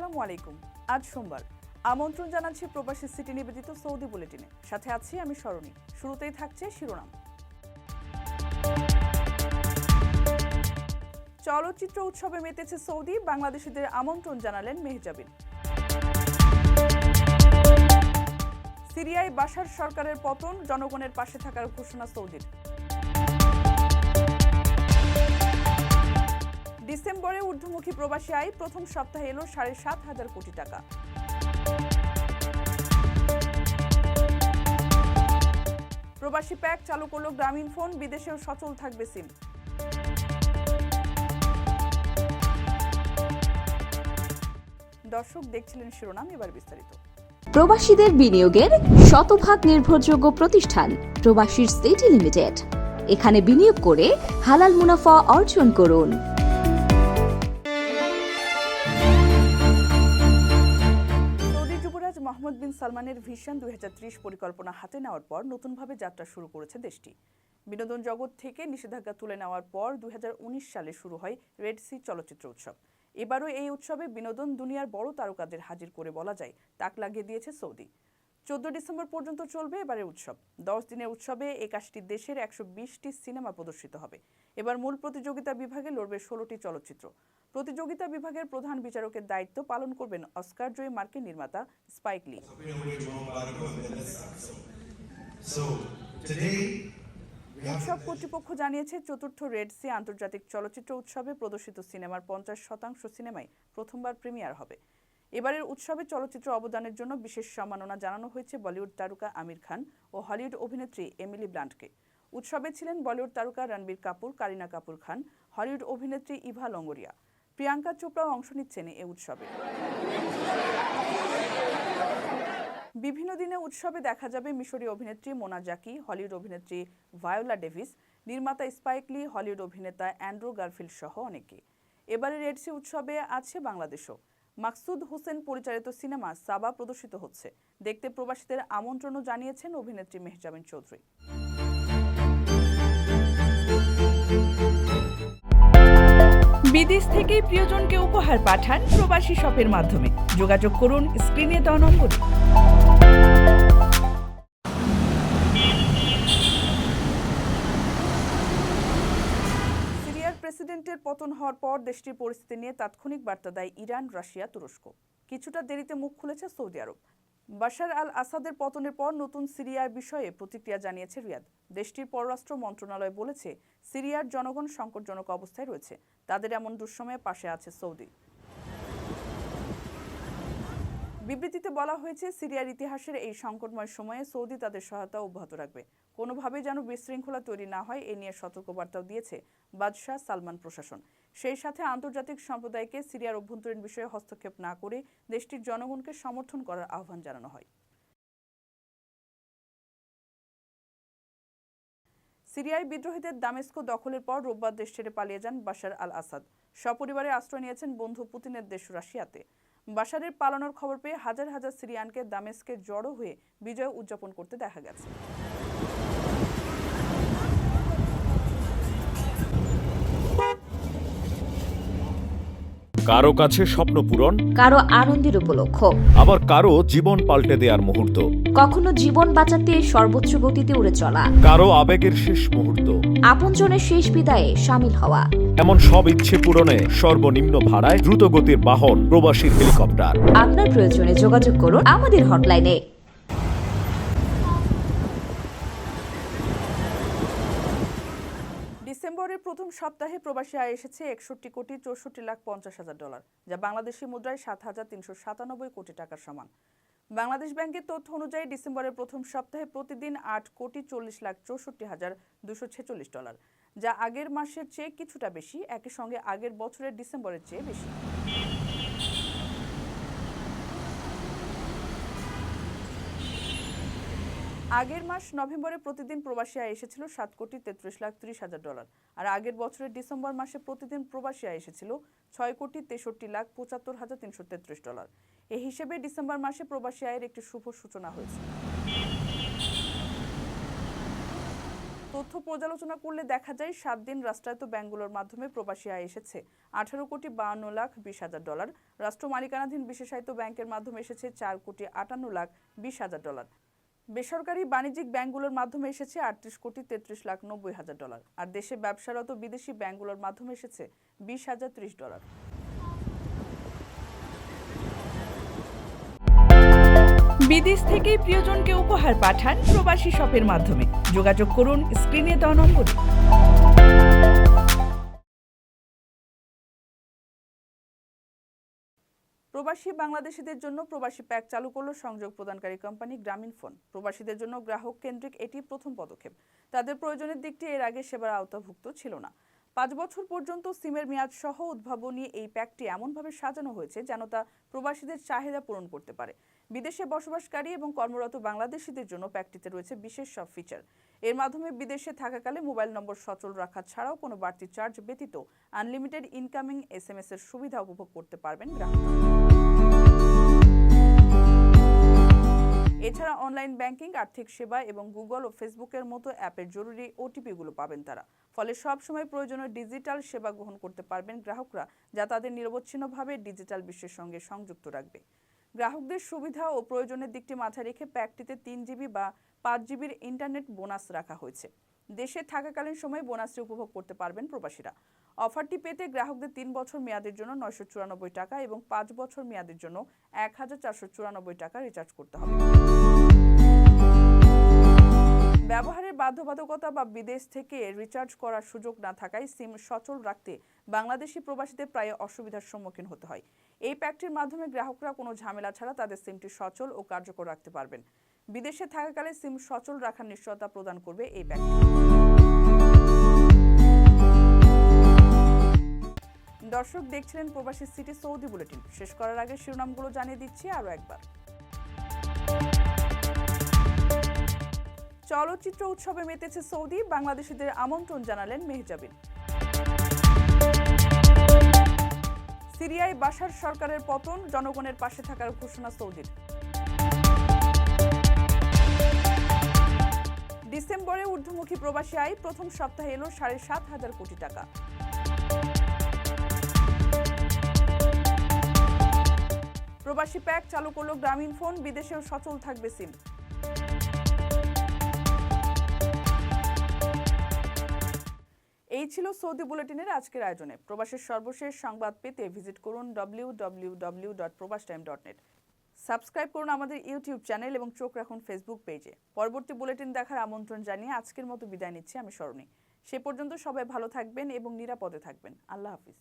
আসসালামু আলাইকুম। আজ সোমবার। আমন্ত্রণ জানাচ্ছি প্রবাসী সিটি নিবেদিত সৌদি বুলেটিনে। সাথে আছি আমি সরণী। শুরুতেই থাকছে শিরোনাম। চলচ্চিত্র উৎসবে মেতেছে সৌদি, বাংলাদেশিদের আমন্ত্রণ জানালেন মেহজাবিন। সিরিয়ায় বাশার সরকারের পতন, জনগণের পাশে থাকার ঘোষণা সৌদির। ডিসেম্বরে ঊর্ধ্বমুখী প্রবাসী আয় প্রথম সপ্তাহে এলো ৭,৫০০ কোটি টাকা। প্রবাসী প্যাক চালু করল গ্রামীণ ফোন, বিদেশেও সচল থাকবে সিম। দর্শক দেখছিলেন শিরোনাম, এবার বিস্তারিত। প্রবাসীদের বিনিয়োগের শতভাগ নির্ভরযোগ্য প্রতিষ্ঠান প্রবাসীর সিটি লিমিটেড। এখানে বিনিয়োগ করে হালাল মুনাফা অর্জন করুন। সৌদি যুবরাজ মোহাম্মদ বিন সালমানের ভিশন 2030 পরিকল্পনা হাতে নেওয়ার পর নতুনভাবে যাত্রা শুরু করেছে দেশটি। বিনোদন জগৎ থেকে নিষেধাজ্ঞা তুলে নেওয়ার পর 2019 সালে শুরু হয় রেড সি চলচ্চিত্র উৎসব। এবারও এই উৎসবে বিনোদন দুনিয়ার বড় তারকাদের হাজির করে বলা যায় তাক লাগিয়ে দিয়েছে সৌদি। 14 ডিসেম্বর পর্যন্ত চলবে এবারের উৎসব। 10 দিনের উৎসবে 81টি দেশের 120টি সিনেমা প্রদর্শিত হবে। এবার মূল প্রতিযোগিতা বিভাগে লড়বে 16টি চলচ্চিত্র। প্রতিযোগিতা বিভাগের প্রধান বিচারকের দায়িত্ব পালন করবেন অস্কার জয়ী মার্কিন নির্মাতা স্পাইক লি। উৎসব কর্তৃপক্ষ জানিয়েছে, চতুর্থ রেড সি আন্তর্জাতিক চলচ্চিত্র উৎসবে প্রদর্শিত সিনেমার 50% সিনেমাই প্রথমবার প্রিমিয়ার হবে। এবারের উৎসবে চলচ্চিত্র অবদানের জন্য বিশেষ সম্মাননা জানানো হয়েছে বলিউড তারকা আমির খান ও হলিউড অভিনেত্রী এমিলি ব্লান্টকে। উৎসবে ছিলেন বলিউড তারকা রণবীর কাপুর, কারিনা কাপুর খান, হলিউড অভিনেত্রী ইভা লঙ্গোরিয়া, প্রিয়াঙ্কা চোপড়াও অংশ নিচ্ছেন এ উৎসবে। বিভিন্ন দিনে উৎসবে দেখা যাবে মিশরীয় অভিনেত্রী মোনা জাকি, হলিউড অভিনেত্রী ভায়োলা ডেভিস, নির্মাতা স্পাইক লি, হলিউড অভিনেতা অ্যান্ড্রু গারফিল্ড সহ অনেকে। এবারে রেড সি উৎসবে আছে বাংলাদেশও। মাকসুদ হোসেন পরিচালিত সিনেমা সাবা প্রদর্শিত হচ্ছে। দেখতে প্রবাসীদের আমন্ত্রণও জানিয়েছেন অভিনেত্রী মেহজাবিন চৌধুরী। বিদেশ থেকে প্রিয়জনকে উপহার পাঠান প্রবাসী শপের মাধ্যমে। যোগাযোগ করুন স্ক্রিনে দেওয়া নম্বরে। সিরিয়ার প্রেসিডেন্টের পতন হওয়ার পর দেশটির পরিস্থিতি নিয়ে তাৎক্ষণিক বার্তা দেয় ইরান, রাশিয়া, তুরস্ক। কিছুটা দেরিতে মুখ খুলেছে সৌদি আরব। বাশার আল আসাদের পতনের পর নতুন সিরিয়ার বিষয়ে প্রতিক্রিয়া জানিয়েছে রিয়াদ। দেশটির পররাষ্ট্র মন্ত্রণালয় বলেছে, সিরিয়ার জনগণ সংকটজনক অবস্থায় রয়েছে। তাদের এমন দুঃসময়ে পাশে আছে সৌদি। বিবৃতিতে বলা হয়েছে, সিরিয়ার ইতিহাসের এই সংকটময় সময়ে সৌদি তাদের সহায়তা অব্যাহত রাখবে। কোনোভাবেই যেন বিশৃঙ্খলা তৈরি না হয় এ নিয়ে সতর্কবার্তাও দিয়েছে বাদশাহ সালমান প্রশাসন। সেই সাথে আন্তর্জাতিক সম্প্রদায়কে সিরিয়ার অভ্যন্তরীণ বিষয়ে হস্তক্ষেপ না করে দেশটির জনগণকে সমর্থন করার আহ্বান জানানো হয়। সিরিয়ায় বিদ্রোহীদের দামেস্কো দখলের পর রোববার দেশ ছেড়ে পালিয়ে যান বাশার আল আসাদ। সপরিবারে আশ্রয় নিয়েছেন বন্ধু পুতিনের দেশ রাশিয়াতে। বাশারের পালানোর খবর পেয়ে হাজার হাজার সিরিয়ানকে দামেস্কে জড়ো হয়ে বিজয় উদযাপন করতে দেখা গেছে। কারো কাছে স্বপ্ন পূরণ, কারো আনন্দের উপলক্ষ, আবার কারো জীবন পাল্টে দেওয়ার মুহূর্ত, কখনো জীবন বাঁচাতে সর্বোচ্চ গতিতে উড়ে চলা, কারো আবেগের শেষ মুহূর্ত, আপনজনের শেষ বিদায়ে সামিল হওয়া। এমন সব ইচ্ছে পূরণে সর্বনিম্ন ভাড়ায় দ্রুত গতির বাহন প্রবাসীর হেলিকপ্টার। আপনার প্রয়োজনে যোগাযোগ করুন আমাদের হটলাইনে। ডিসেম্বরের প্রথম সপ্তাহে প্রবাসী আয় এসেছে 61,64,50,000 ডলার, যা বাংলাদেশি মুদ্রায় 7,397 কোটি টাকার সমান। বাংলাদেশ ব্যাংকের তথ্য অনুযায়ী ডিসেম্বরের প্রথম সপ্তাহে প্রতিদিন 8,40,64,246 ডলার, যা আগের মাসের চেয়ে কিছুটা বেশি, একই সঙ্গে আগের বছরের ডিসেম্বরের চেয়ে বেশি। আগের মাস নভেম্বরে প্রতিদিন প্রবাসী আয় এসেছিল 7,33,30,000 ডলার, আর আগের বছরের ডিসেম্বর মাসে প্রতিদিন প্রবাসী আয় এসেছিল 6,63,75,333 ডলার। এই হিসেবে ডিসেম্বর মাসে প্রবাসী আয়ের একটি শুভ সূচনা হয়েছে। তথ্য পর্যালোচনা করলে দেখা যায় 7 দিন রাষ্ট্রায়ত্ত ব্যাংকগুলোর মাধ্যমে প্রবাসী আয় এসেছে 18,52,20,000 রাষ্ট্র মালিকানাধীন বিশেষায়িত ব্যাংকের মাধ্যমে এসেছে 4,58,20,000 বেসরকারি বাণিজ্যিক ব্যাংকগুলোর মাধ্যমে এসেছে 38,33,90,000 আর দেশে ব্যবসারত বিদেশি ব্যাংকগুলোর মাধ্যমে এসেছে $20,030। বিদেশ থেকে প্রিয়জনকে উপহার পাঠান প্রবাসী শপের মাধ্যমে। যোগাযোগ করুন স্ক্রিনে দেওয়া নম্বরে। প্রবাসী বাংলাদেশিদের জন্য প্রবাসী প্যাক চালু করলো সংযোগ প্রদানকারী কোম্পানি গ্রামীণফোন। প্রবাসীদের জন্য গ্রাহক কেন্দ্রিক এটি প্রথম পদক্ষেপ। তাদের প্রয়োজনের দিকটি এর আগে সেবার আওতাভুক্ত ছিল না। 5 বছর পর্যন্ত সিমের মেয়াদ সহ উদ্ভাবনী এই প্যাকটি এমনভাবে সাজানো হয়েছে যেন তা প্রবাসীদের চাহিদা পূরণ করতে পারে। বিদেশে বসবাসকারী এবং কর্মরত বাংলাদেশিদের জন্য প্যাকটিতে রয়েছে বিশেষ সব ফিচার। এর মাধ্যমে বিদেশে থাকাকালে মোবাইল নম্বর সচল রাখা ছাড়াও কোনো বাড়তি চার্জ ব্যতীত আনলিমিটেড ইনকামিং SMS এর সুবিধা উপভোগ করতে পারবেন গ্রাহকরা। এছাড়া অনলাইন ব্যাংকিং, আর্থিক সেবা এবং গুগল ও ফেসবুকের মতো অ্যাপের জরুরি ওটিপিগুলো পাবেন তারা। ফলে সবসময় প্রয়োজনীয় ডিজিটাল সেবা গ্রহণ করতে পারবেন গ্রাহকরা, যা তাদের নিরবচ্ছিন্নভাবে ডিজিটাল বিশ্বের সঙ্গে সংযুক্ত রাখবে। গ্রাহকদের সুবিধা ও প্রয়োজনের দিকটি মাথায় রেখে প্যাকটিতে 3 GB বা 5 GBর ইন্টারনেট বোনাস রাখা হয়েছে। দেশে থাকাকালীন সময় বোনাসটি উপভোগ করতে পারবেন প্রবাসীরা। অফারটি পেতে গ্রাহকদের 3 বছর মেয়াদের জন্য 994 টাকা এবং 5 বছর মেয়াদের জন্য 1494 টাকা রিচার্জ করতে হবে। ব্যবহারের বাধ্যবাধকতা বা বিদেশ থেকে রিচার্জ করার সুযোগ না থাকায় সিম সচল রাখতে বাংলাদেশি প্রবাসীদের প্রায় অসুবিধার সম্মুখীন হতে হয়। এই প্যাকটির মাধ্যমে গ্রাহকরা কোনো ঝামেলা ছাড়া তাদের সিমটি সচল ও কার্যকর রাখতে পারবেন। বিদেশে থাকাকালে সিম সচল রাখার নিশ্চয়তা প্রদান করবে এই প্যাকটি। দর্শক দেখছিলেন প্রবাসী সিটি সৌদি বুলেটিন। শেষ করার আগে শিরোনামগুলো জানিয়ে দিচ্ছি আরও একবার। চলচ্চিত্র উৎসবে মেতেছে সৌদি, বাংলাদেশিদের আমন্ত্রণ জানালেন মেহজাবিন। সিরিয়ায় বাশার সরকারের পতন, জনগণের পাশে থাকার ঘোষণা সৌদির। ডিসেম্বরে ঊর্ধ্বমুখী প্রবাসী আয় প্রথম সপ্তাহে এলো 7,500 কোটি টাকা। প্রবাসী প্যাক চালু করলো গ্রামীণফোন, বিদেশেও সচল থাকবে সিম। এই ছিল সৌদি বুলেটিনের আজকের আয়োজনে। প্রবাসের সর্বশেষ সংবাদ পেতে ভিজিট করুন www.probastime.net। সাবস্ক্রাইব করুন আমাদের ইউটিউব চ্যানেল এবং চোখ রাখুন ফেসবুক পেজে। পরবর্তী বুলেটিন দেখার আমন্ত্রণ জানিয়ে আজকের মতো বিদায় নিচ্ছি আমি স্মরণী। সে পর্যন্ত সবাই ভালো থাকবেন এবং নিরাপদে থাকবেন। আল্লাহ হাফিজ।